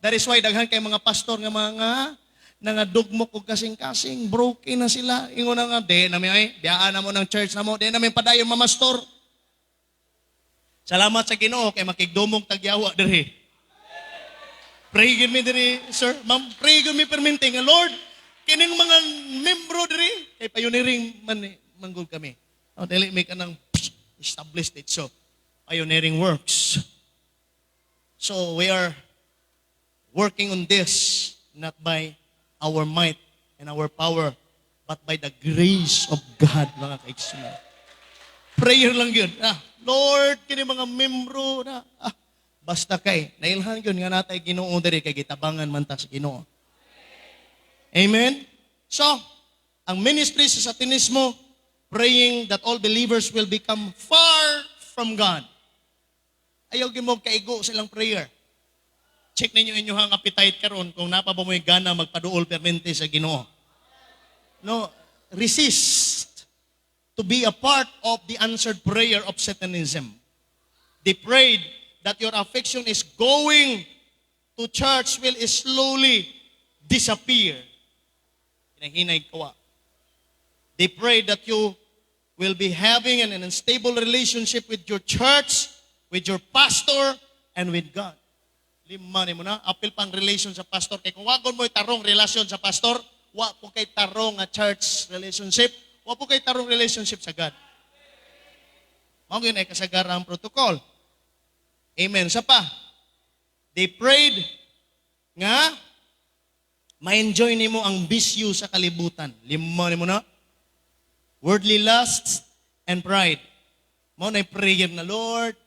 S1: That is why daghan kay mga pastor nga mga nangadugmok og kasing-kasing, broken na sila. Ingon na nga, di namin ay, biyaan na mo ng church na mo, di namin padayon mamastor. Salamat sa Ginoo kay makigdumog tagyawa diri. Pray gid me diri, sir. Ma'am, pray gid me perminting. Lord, kining mga membro diri kay pioneering man manggod kami. Dili may kanang established it. So, pioneering works. So, we are working on this not by our might and our power, but by the grace of God, mga kaigsunan. Prayer lang yun. Lord, kini mga membro na, basta kay, nailhan yun nga natay Ginoo diri kay gitabangan man ta sa Ginoo. Amen? So, ang ministry sa Satanismo, praying that all believers will become far from God. Ayaw gimog kaigo silang prayer. Check ninyo inyong appetite karon kung napa ba mo'y gana magpaduol permente sa Ginoo. No, resist to be a part of the answered prayer of Satanism. They prayed that your affection is going to church will slowly disappear. Hinahinay kawa. They prayed that you will be having an unstable relationship with your church, with your pastor, and with God. Lima ni mo na, apil pang relation sa pastor. Kaya kung wagon mo tarong relasyon sa pastor, wa po kay tarong nga church relationship, wa po kay tarong relationship sa God. Mao yun ay kasagarang protocol. Amen. Sa pa, they prayed nga ma-enjoy nimo ang bisyo sa kalibutan. Lima ni mo na, worldly lusts and pride. Mao na prayer na, Lord,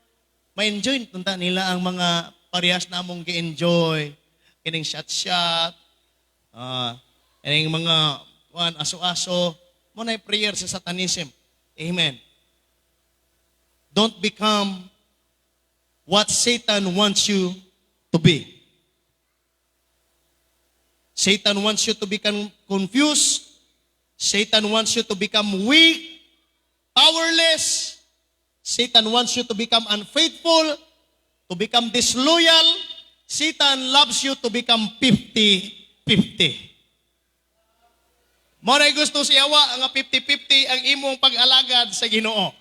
S1: ma-enjoy tunta nila ang mga parehas na mong gi-enjoy, kining shot-shot, kining mga aso-aso, mo na prayer sa Satanism. Amen. Don't become what Satan wants you to be. Satan wants you to become confused. Satan wants you to become weak, powerless. Satan wants you to become unfaithful, to become disloyal. Satan loves you to become 50-50. Moray gusto siyawa ang 50-50 ang imong pag-alagad sa Ginoo.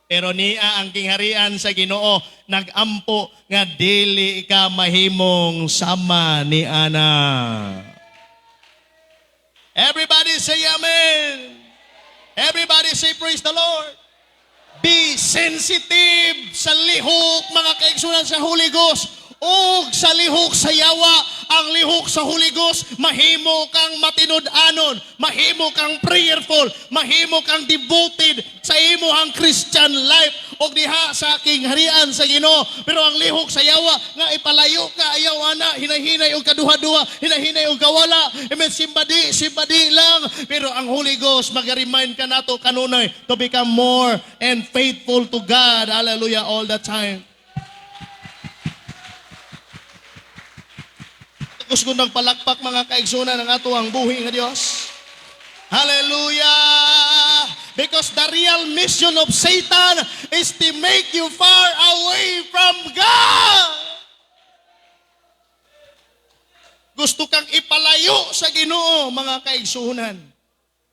S1: Pero niya ang kingharian sa Ginoo nagampo nga dili ka mahimong sama ni ana. Everybody say amen. Everybody say praise the Lord. Be sensitive sa lihok, mga kaigsunan sa Holy Ghost. O sa lihok sa yawa, ang lihok sa Holy Ghost, mahimo kang matinud-anon, mahimo kang prayerful, mahimo kang devoted sa imuhang Christian life o diha sa aking harian sa Ginoo. Pero ang lihok sa yawa, nga ipalayo ka, ayaw ana, hinahinay o kaduha-duha, hinahinay o kawala, simbadi lang. Pero ang Holy Ghost, mag-remind ka nato kanunay to become more and faithful to God. Hallelujah, all the time. Gusto kong nagpalakpak mga kaigsunan ng ato ang buhi nga Diyos. Hallelujah! Because the real mission of Satan is to make you far away from God. Gusto kang ipalayo sa Ginoo, mga kaigsunan.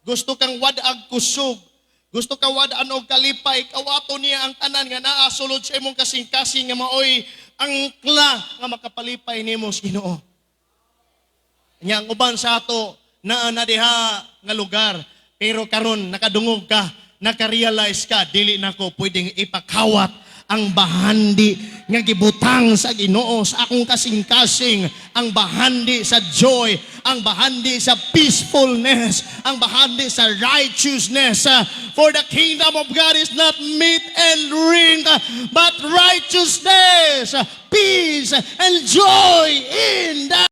S1: Gusto kang wad-ag kusog. Gusto kang wad-an og kalipay. Kawato niya ang tanan nga naa sulod sa imong kasing-kasing nga maoy angkla nga makapalipay nimo sa Ginoo. Yang uban sa ato na diha nga lugar, pero karon nakadungog ka, nakarealize ka, dili nako pwedeng ipakawat ang bahandi nga gibutang sa Ginoo sa akong kasing-kasing, ang bahandi sa joy, ang bahandi sa peacefulness, ang bahandi sa righteousness. For the kingdom of God is not meat and drink, but righteousness, peace, and joy in the